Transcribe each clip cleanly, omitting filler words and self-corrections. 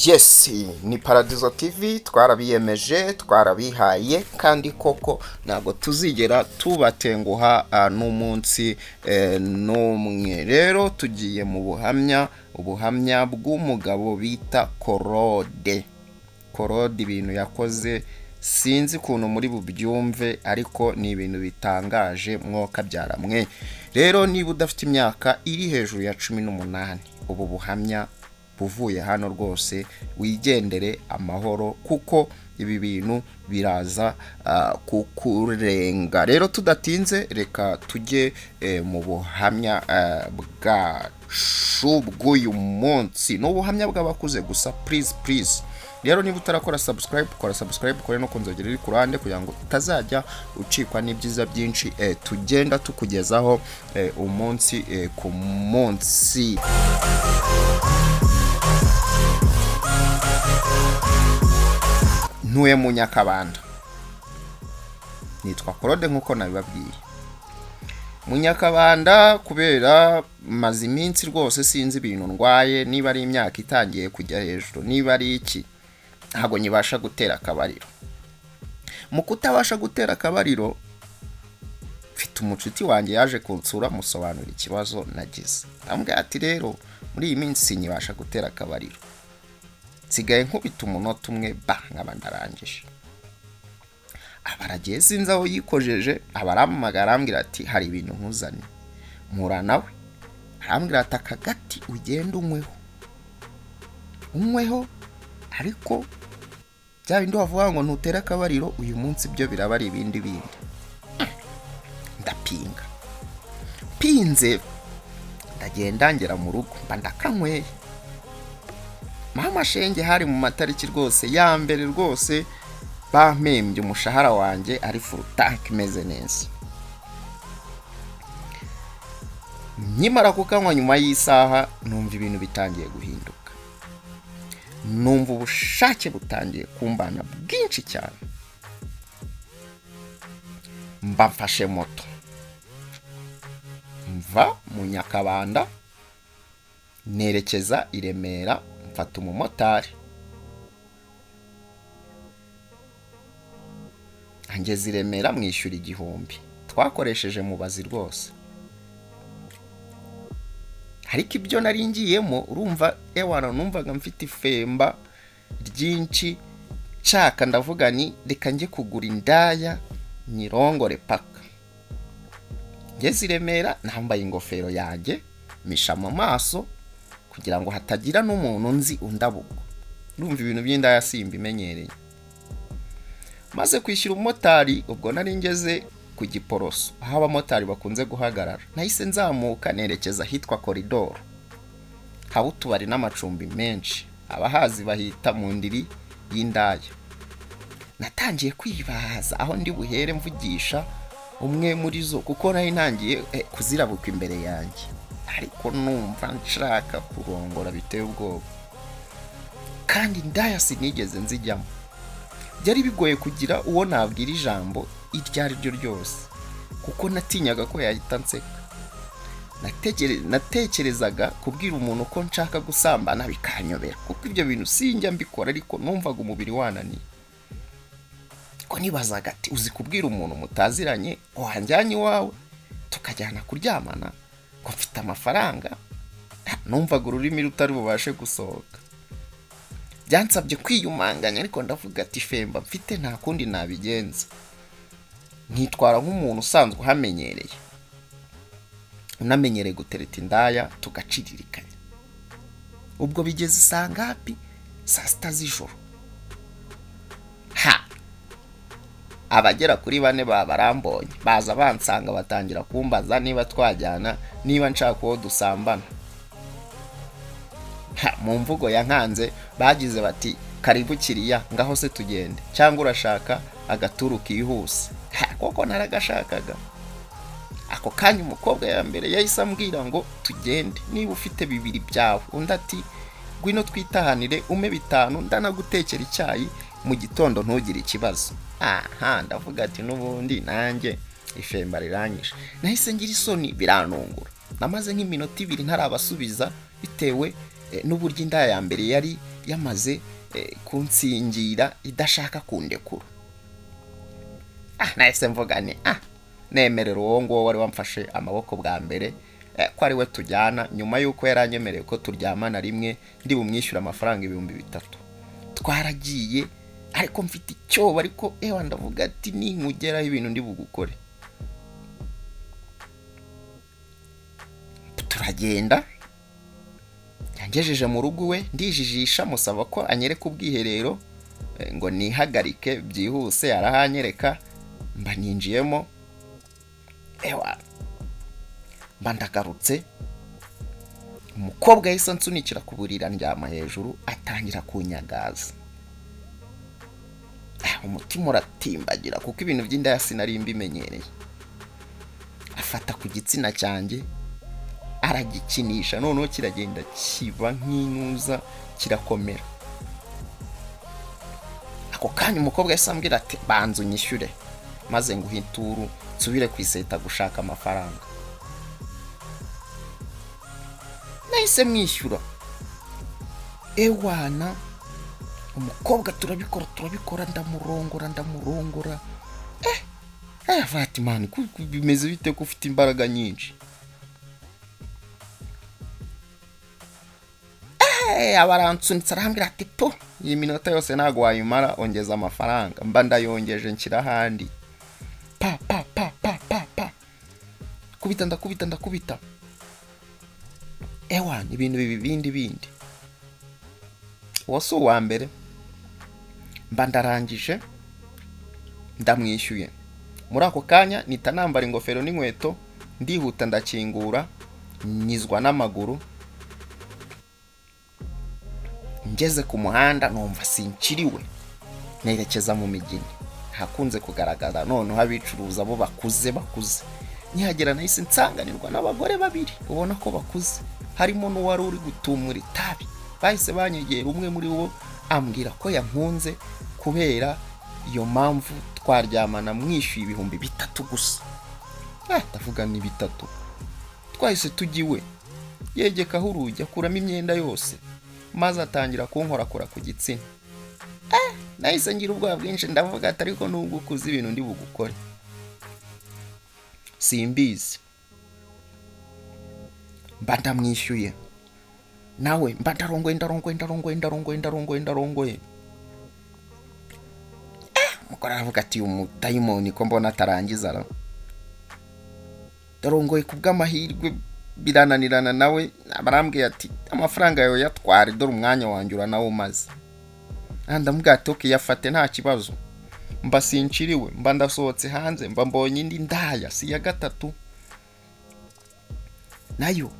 Yes, ni Paradizo TV twarabiyemeje twarabihaye kandi koko ntago tuzigera tubatenguha n'umunsi n'umwe. Rero tugiye mu ubuhamya bw'umugabo bita Korode. Ibintu yakoze sinzi kuntu muri bubyumve, ariko ni ibintu bitangaje mwoka byaramwe. Rero niba udafite imyaka iri hejuru ya 18, ubu buhamya buvuye hano rwose wigendere amahoro, kuko ibi bintu biraza kukurenga. Rero tudatinze reka tujye mu buhamya bwacu bw'uyu munsi. Ni ubuhamya bw'abakuze gusa, please. Rero niba utarakora subscribe, kora subscribe, kore no kunzogera iri kurande kugira ngo utazajya ucikwa n'ibyiza byinshi tugenda tukugezaho umunsi ku munsi. Ntuye mu Nyakabanda, nitwa Korode nkuko nabibabwiye. Mu Nyakabanda kubera maze iminsi rwose sinzi ibintu ndwaye, niba ari imyaka itangiye kujya hejuru, niba ari iki, ntago nyibasha gutera akabariro. Mu kutabasha gutera akabariro, mfite umucuti wanjye yaje kunsura musobanura ikibazo nagize. Ambwira ati rero muri iyi minsi nyibasha gutera akabariro, sigaye nkubita umunota umwe nkaba ndarangije. Abaragiye sinzi aho yikojeje, abaramagara arambwira ati hari ibintu nkuzanye. Mpura nawe arambwira ati akagati ugenda unyweho, ariko bya bindi wavuga ngo ntutera akabariro uyu munsi byo biraba ari ibindi bindi. Ndapinga pinze, ndagenda ngera mu rugo mba ndakanyweye. Mama shenge hari mu matariki rwose ya mbere rwose bampembye umushahara wanjye ari full tank imeze neza. Nyimara kukanywa nyuma y'isaha numva ibintu bitangiye guhinduka, numva ubushake butangiye kumbana bwinshi cyane. Mba mfashe moto mva mu Nyakabanda nerekeza i Remera, mfata umumotari angeze i Remera mwishyura 1000 twakoresheje mubazi rwose. Ariko ibyo nari ngiyemo urumva ewana, numvaga mfite ifemba ryinshi nshaka, ndavuga ni reka njye kugura indaya nyirongore paka. Ngeze i Remera nambaye ingofero yanjye, misha mu maso kugira ngo hatagira n'umuntu nzi undabugo. Urumva ibintu by'indaya simba imenyereye. Maze kwishyura umumotari, ubwo nari ngeze ku Giporoso aho abamotari bakunze guhagarara, nahise nzamuka nerekeza hitwa Koridoro, haba utubari n'amacumbi menshi, abahazi bahita mu ndiri y'indaya. Natangiye kwibaza aho ndi buhere mvugisha umwe muri zo, kuko nari ntangiye kuzirabuka imbere yanjye, ariko numva nshaka kurongora biteye ubwoba, kandi indaya sinigeze nzijyamo. Byari bigoye kugira uwo nabwira ijambo iryo ari ryo ryose, kuko natinyaga ko yahita nseka. Natekerezaga kubwira umuntu ko nshaka gusambana bikanyobera, kuko ibyo bintu sinjya mbikora, ariko numvaga umubiri wananiye. Ko nibazaga ati uzi kubwira umuntu mutaziranye wanjyanye iwawe tukajyana kuryamana ko mfite amafaranga? Numvaga ururimi rutari bubashe gusohoka. Byansabye kwiyumanganya, ariko ndavuga ati femba mfite nta kundi nabigenza. Nitwara nk'umuntu usanzwe uhamenyereye, unamenyereye gutereta indaya tugaciririkanya. Ubwo bigeze sangapi? Saa 6 z'ijoro. Abagera kuri 4 babarambonye, baza bansanga batangira kumbaza niba twajyana, niba nshaka ko dusambana. Mu mvugo yankanze bagize bati karibu kiriya, ngaho se tugende, cyangwa urashaka agaturu kihuse. Koko naragashakaga. Ako kanya umukobwa ya mbere yahise ambwira ngo tugende, niba ufite 2 byawe. Undi ati gwino twitahanire ume 5 ndanagutekera icyayi mu gitondo ntugire ikibazo. Ndavuga ati n'ubundi nanjye ifemba riranyishe. Nahise ngira isoni biranungura, namaze nk'iminota 2 ntarabasubiza bitewe n'uburyo indaya ya mbere yari yamaze kunsingira idashaka kundekura. Nahise mvuga ni nemerera uwo ngo wari wamfashe amaboko bwa mbere ko ari we tujyana, nyuma yuko yaranyemereye ko turyamana rimwe ndi bumwishyura amafaranga 3,000. Twaragiye ariko mfite icyoba, ariko ndavuga ati ninkugeraho ibintu ndi bugukore. Turagenda, yangejeje mu rugo we, ndijijisha musaba ko anyereka ubwiherero ngo nihagarike byihuse. Arahanyereka, mba ninjiyemo, mba ndagarutse. Umukobwa yahise ansunikira ku buriri andyama hejuru, atangira kunyagaza. Umutima uratimbagira kuko ibintu by'indaya sinari mbimenyereye. Afata ku gitsina cyanjye aragikinisha, noneho kiragenda kiba nk'inuza kirakomera. Ako kanya umukobwa yahise ambwira ati banza unyishyure maze nguhe ituru nsubire kwiseta gushaka amafaranga. Nahise mwishyura. Umukobwa turabikora ndamurongora. Fatimani bimeze bite ko ufite imbaraga nyinshi? Abaransunitse arambwira ati iyi minota yose ntago wayimara, ongeza amafaranga. Mba ndayongeje nshyira ahandi. Ndakubita. Ibintu bindi. Uwo si uwa mbere. Mba ndarangije ndamwishyuye. Muri ako kanya nita nambara ingofero n'inkweto, ndihuta ndakingura, nyizwa n'amaguru. Ngeze ku muhanda numva sinkiriwe, nerekeza mu mijini. Hakunze kugaragara noneho abicuruza bo bakuze. Nihagera nahise nsanganirwa n'abagore 2 ubona ko bakuze, harimo n'uwari uri gutumura itabi. Bahise banyegera, umwe muri bo ambwira ko yankunze kubera iyo mpamvu twaryamana mwishyuye 3,000 gusa. Ndavuga ni 3. Twahise tugiwe, yegekaho urugi akuramo imyenda yose, maze atangira kunkorakora ku gitsina. Nahise ngira ubwoba bwinshi, ndavuga ati ariko nubwo ukuze ibintu ndi bugukore simbizi. Mba ndamwishyuye, nawe mba ndarongoye. Umugore aravuga ati umudayimoni ko mbona atarangiza. Ndarongoye kubw'amahirwe birananirana, nawe barambwiye ati amafaranga yawe yatware, dore umwanya wanjye uranawo maze. Ndamubwira ati okay yafate nta kibazo. Mba sinchiriwe, mba ndasohotse hanze, mba mbonye indi ndaya si ya 3. Nayo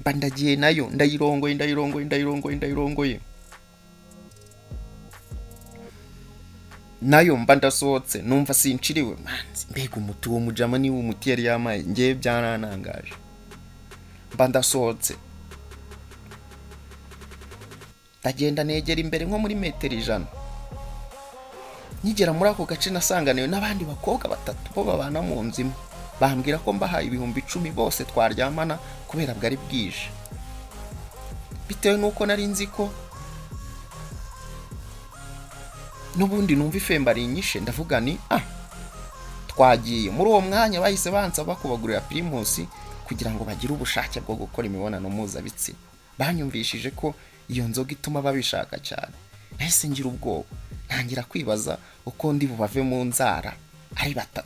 mba ndagiye nayo ndayirongoye. Nayo mba ndasohotse numva sinchiriwe. Mbega umuti wo mujama ni umuti yari yamaye, ngiye byaranangaje. Mba ndasohotse, ndagenda negera imbere nko muri metero 100. Nigera muri ako gace nasanganiwe n'abandi bakobwa 3 bo babana mu nzu imwe. Bambwira ko mbahaye 10,000 bose twaryamana kubera bwari bwije. Bitewe nuko nari nzi ko n'ubundi numva ifemba rinyishe, ndavuga ni twagiye. Muri uwo mwanya bahise bansaba kubagurira Primus kugira ngo bagire ubushake bwo gukora imibonano mpuzabitsina. Banyumvishije ko iyo nzoga ituma babishaka cyane. Nahise ngira ubwoba, ntangira kwibaza uko ndi bubave mu nzara ari 3.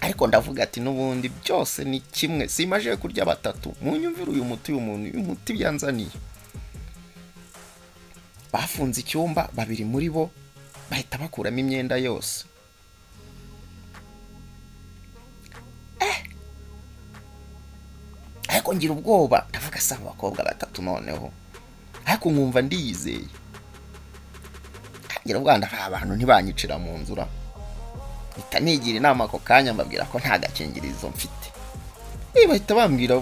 Ariko ndavuga ati n'ubundi byose ni kimwe, simaje kurya 3. Munyumvira uyu muti byanzaniye. Bafunze icyumba, 2 muri bo bahita bakuramo imyenda yose. Ariko ngira ubwoba, ndavuga saba abakobwa 3 noneho. Ariko nkumva ndiyizeye. Ngira ubwanda abantu ntibanyicira mu nzura. Itanigira inama ako kanya mbabwira ko nta gakingirizo mfite. Bahita bambwira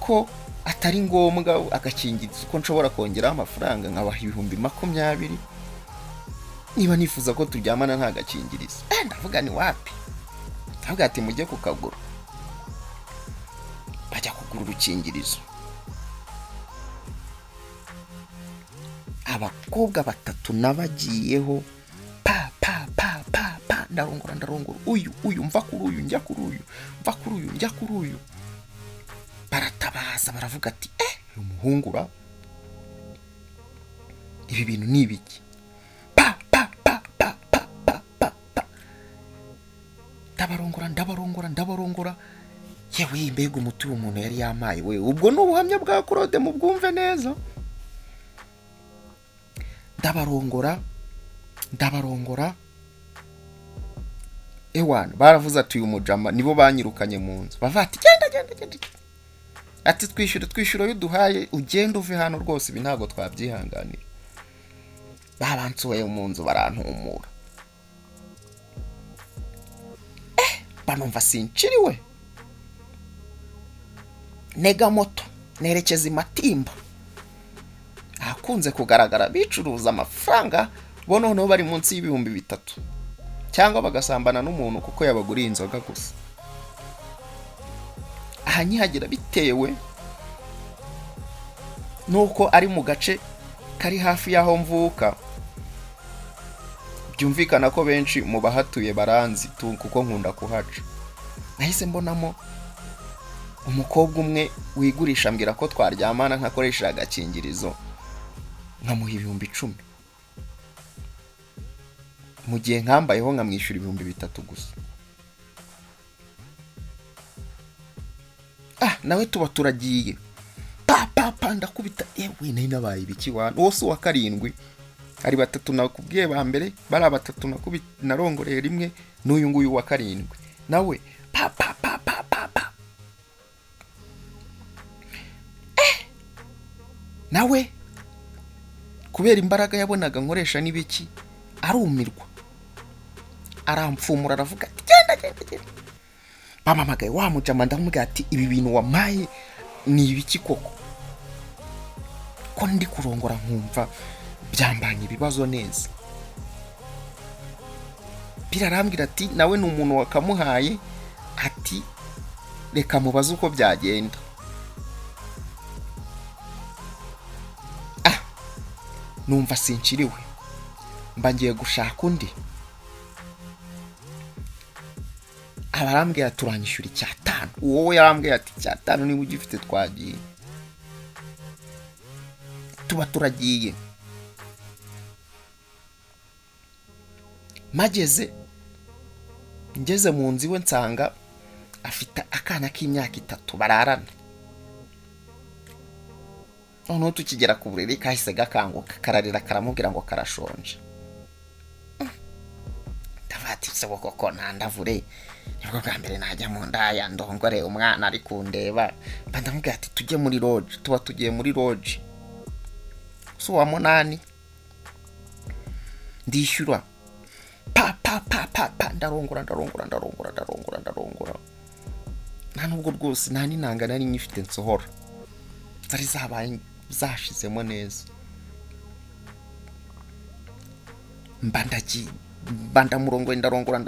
ko atari ngombwa agakingirizo, ko nshobora kongeraho amafaranga nkabaha 20,000. niba nifuza ko turyamana nta gakingirizo. Ndavuga ni wapi, ndavuga ati mujye kukagura. Bajya kugura urukingirizo. Abakobwa batatu nabagiyeho pa ndarongora uyu mva kuri uyu njya kuri uyu, mva kuri uyu njya kuri uyu. Baratabaza baravuga ati uyu muhungura ibi bintu ni ibiki? Ndabarongora yewe mbega umuti w'umuntu yari yamaye we. Ubwo n'ubuhamya bwa Claude mu bwumve neza. Ndabarongora ewana baravuze ati uyu mujama nibo banyirukanye mu nzu. Bavati genda ati twishyura yuduhaye ugenda uve hano rwose ibi ntago twabyihanganira. Babansuye mu nzu barantumura. Banumva sinchiriwe. Nega moto nerekeza imatimba. Akunze kugaragara bicuruza amafaranga bo noneho bari munsi y'ibihumbi 3 cyangwa bagasambana n'umuntu kuko yabaguriye inzoga gusa. Aha nyihagira bitewe nuko ari mu gace kari hafi yaho mvuka. Byumvikana ko benshi mu bahatuye baranzi kuko nkunda kuhaca. Nahise mbonamo umukobwa umwe wigurisha ambwira ko twaryamana nkakoresha agakingirizo nkamuha 10,000 mu gihe nkambayeho nkamwishyura 3,000 gusa. Nawe tuba turagiye ndakubita yewe nari nabaye ibiki wana. Wose wa 7 ari 3 nakubwiye ba mbere, bari 3 nakubita narongoreye rimwe, n'uyu nguyu wa 7 nawe nawe kubera imbaraga yabonaga nkoresha n'ibiki arumirwa arampfumura aravuga ati genda. Bamamagaye wa mujama ndamubwira ati ibi bintu wamaye ni ibiki koko ko ndi kurongora nkumva byambanye ibibazo neza. Birarambwira ati nawe ni umuntu wakamuhaye ati reka mubaze uko byagenda. Numva sinchiriwe mbangiye gushaka undi. Abarambwira turanyishyura 5. Wowe yarambwira ati 5 niba ugifite twagiye. Tuba turagiye. Ngeze mu nzi we nsanga afite akana k'imyaka 3 bararana. Noneho tukigera ku buriri kahise gakanguka kararira karamubwira ngo karashonje. Ndavati se koko ntandavure. Nibwo bwa mbere najya mu ndaya ndongore umwana ari kundeba. Ndamubwira ati tujye muri lodge. Tuba tugiye muri lodge. So wa 8 ndishyura ndarongora. Nta nubwo rwose nta ninanga nari nyifite nsohora. Zari zabaye zashizemo neza. Mbanda murongo ndarongora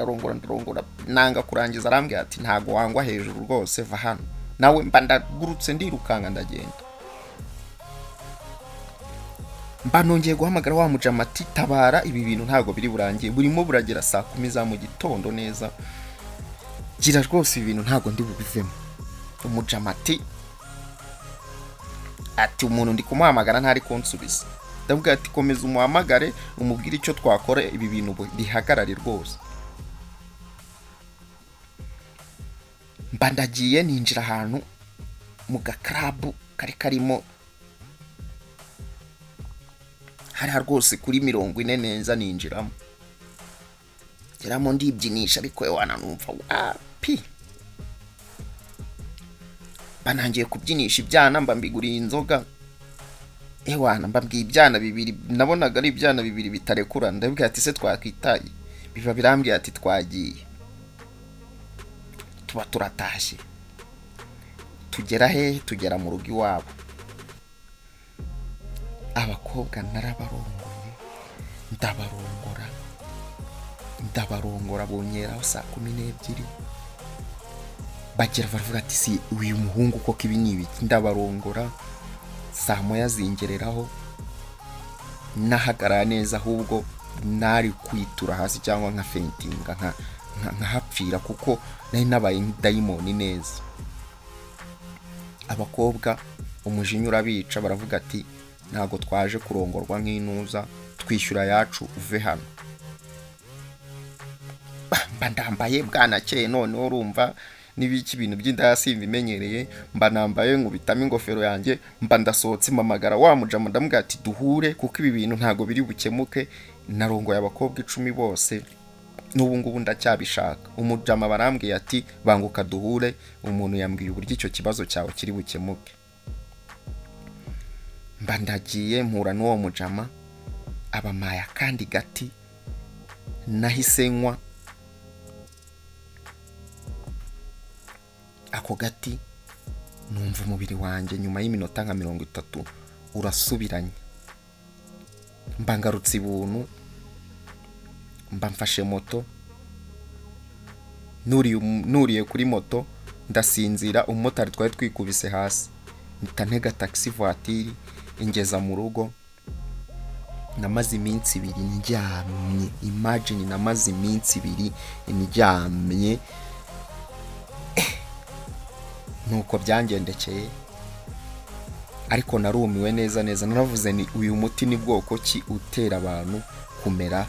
nanga kurangiza arambwira ati ntago wangwa hejuru rwose va hano. Nawe mbandagurutse ndirukanga ndagenda. Nongeye guhamagara wa mujama ati tabara ibi bintu ntago biri burangiye, burimo buragera 10 za mu gitondo neza. Gira rwose ibi bintu ntago ndi bubivemo. Umujama ati umuntu ndi kumuhamagara ntari kunsubiza. Ndabwira ati komeza umuhamagare umubwire icyo twakora ibi bintu bihagarare rwose. Mbandagiye ninjira ahantu mu gakrabu kari karimo hari rwose kuri 40 neza ninjiramo. Geramo ndibyinisha ariko yewana numva wapi. Banangiye kubyinisha ibyana mbambiguriye inzoga. Ewana mbabwiye ibyana 2 nabonaga ari ibyana 2 bitarekura. Ndabwira ati se twakwitaye. Biva birambwiye ati twagiye. Tuba turatashye. Tugera he tugera mu rugo iwabo. Abakobwa narabarongoye ndabarongora. ndabarongora bonyeraho 12:00 bagira baravuga ati si uyu muhungu koko ibi n'ibiki, ndabarongora 1:00 zingereraho nahagara neza, ahubwo nari kwitura hasi cyangwa nka faintinga nka hapfira kuko nari nabaye dayimoni neza. Abakobwa umujinya urabica baravuga ati ntago twaje kurongorwa nk'inuza, twishyura yacu uve hano. Mba ndambaye bwanakeye none urumva n'ibiki ibintu by'indaya bimenyereye, mba nambaye nkubitamo ingofero yanjye, mba ndasohotse mamagara wa mujama ndamubwira ati duhure kuko ibi bintu ntago biri bukemuke. Narongoye abakobwa 10 bose, n'ubu ngubu ndacyabishaka. Umujama barambwiye ati banguka duhure, umuntu yambwiye uburyo icyo kibazo cyawe kiri bukemuke. Mba ndagiye mpura n'uwo mujama, abamaya kandi gati nahise nywa. Ako gati numva umubiri wanjye nyuma y'iminota nka 30 urasubiranye. Mba ngarutse ibuntu, mba mfashe moto, nuriye kuri moto ndasinzira. Umumotari twari twikubise hasi, ntega taxi voiture ingeza mu rugo. Namaze iminsi 2 ndyamye, imagine namaze iminsi 2 ndyamye. Nuko byangendekeye, ariko narumiwe neza. Naravuze ni uyu muti ni bwoko ki utera abantu kumera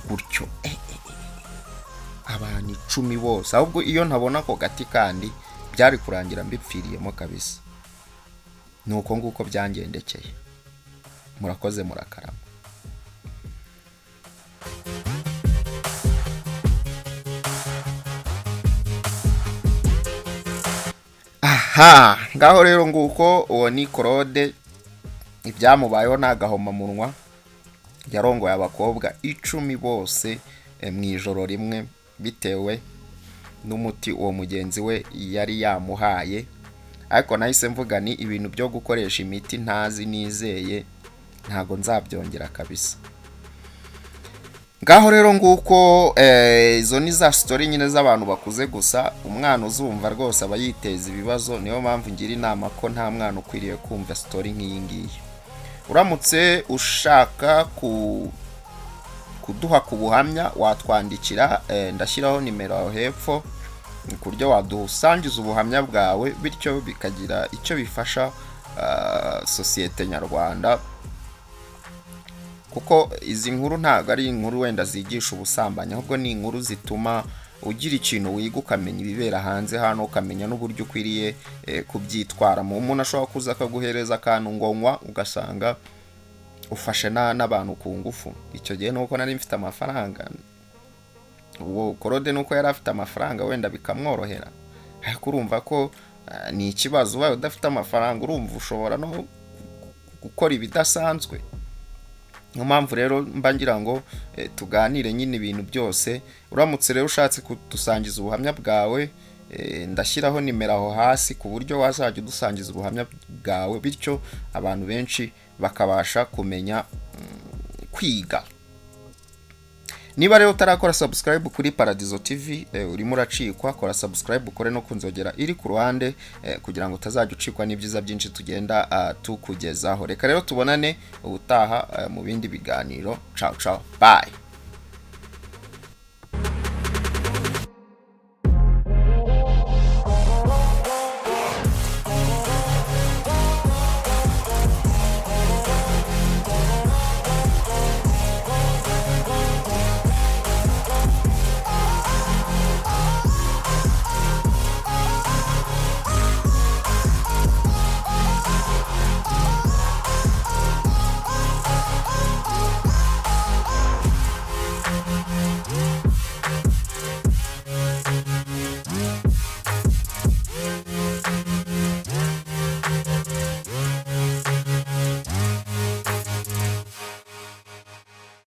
gutyo. Abantu 10 bose, ahubwo iyo ntabona ko gati kandi byari kurangira mbipfiriyemo kabisa. Nuko nguko byangendekeye. Murakoze murakarama. Ngaho rero nguko uwo ni Claude, ibyamubayeho nagahoma munwa. Yarongoye abakobwa 10 bose mw'ijoro rimwe bitewe n'umuti uwo mugenzi we yari yamuhaye. Ariko nahise mvuga ni ibintu byo gukoresha imiti ntazi nizeye ntago nzabyongera kabisa. Ngaho rero nguko izo ni za story nyine z'abantu bakuze gusa. Umwana uzumva rwose aba yiteza ibibazo, niyo mpamvu ngira inama ko nta mwana ukwiriye kumva story nk'iyi ngiyi. Uramutse ushaka kuduha ku buhamya watwandikira, ndashyiraho nimero aho hepfo ku buryo wadusangiza ubuhamya bwawe, bityo bikagira icyo bifasha sosiyete nyarwanda. Kuko izi nkuru ntago ari inkuru wenda zigisha ubusambanyi, ahubwo ni inkuru zituma ugira ikintu wiga ukamenya ibibera hanze hano, ukamenya n'uburyo ukwiriye kubyitwara. Umuntu ashobora kuza akaguhereza akantu ngonywa ugasanga ufashe n'abantu ku ngufu. Icyo gihe nuko nari mfite amafaranga, uwo Claude nuko yari afite amafaranga wenda bikamworohera. Ariko urumva ko ni ikibazo, ubaye udafite amafaranga urumva ushobora no gukora ibidasanzwe. Niyo mpamvu rero mba ngira ngo tuganire nyine ibintu byose. Uramutse rero ushatse kudusangiza ubuhamya bwawe, ndashyiraho nimero aho hasi ku buryo wazajya udusangiza ubuhamya bwawe, bityo abantu benshi bakabasha kumenya kwiga. Niba rero utarakora subscribe kuri Paradizo TV, urimo uracikwa, kora subscribe ukore no kunzogera iri ku ruhande kugira ngo utazajya ucikwa n'ibyiza byinshi tugenda tukugezaho. Reka rero tubonane ubutaha mu bindi biganiro. Ciao ciao, bye.